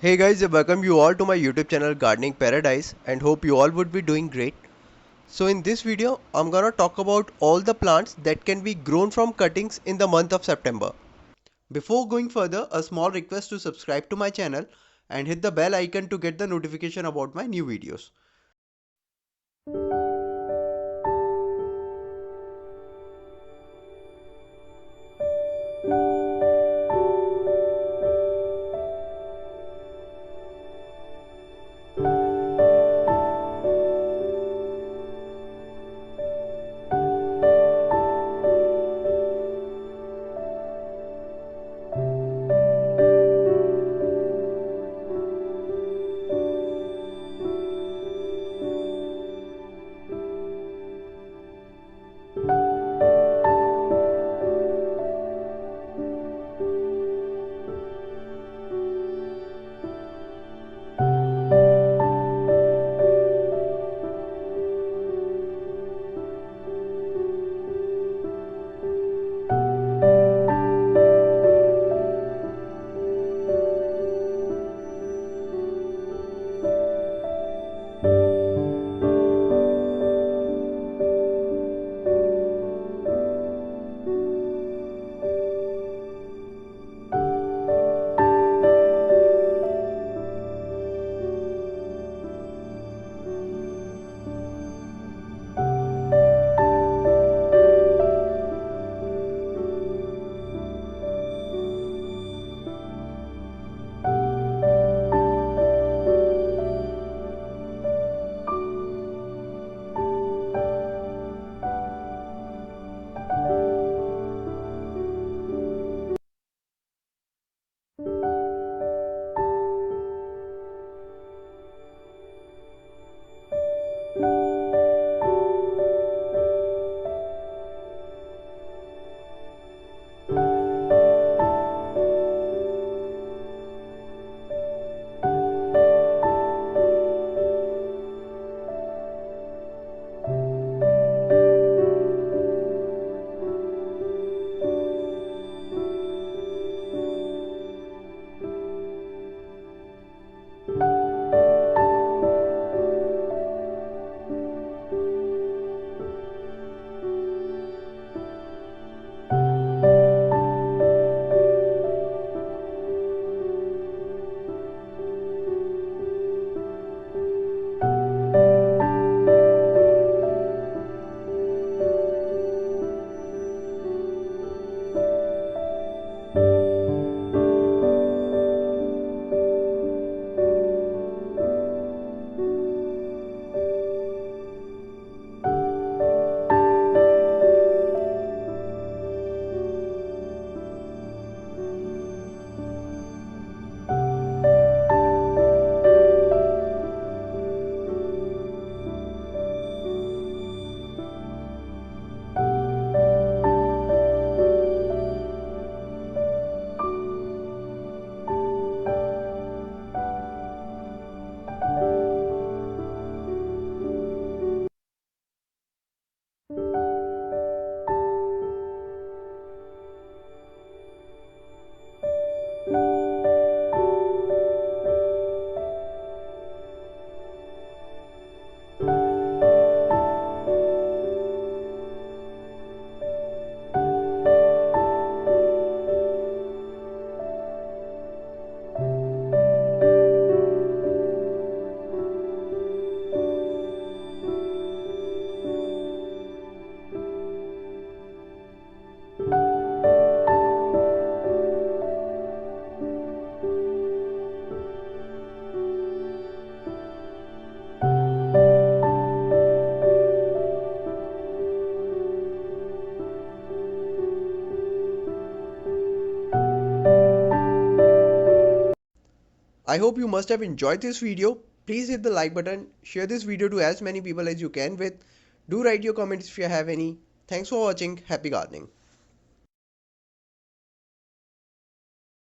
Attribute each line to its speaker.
Speaker 1: Hey guys, I welcome you all to my YouTube channel Gardening Paradise and hope you all would be doing great. So in this video, I'm gonna talk about all the plants that can be grown from cuttings in the month of September. Before going further, a small request to subscribe to my channel and hit the bell icon to get the notification about my new videos. I hope you must have enjoyed this video. Please hit the like button, share this video to as many people as you can with. Do write your comments if you have any. Thanks for watching. Happy gardening.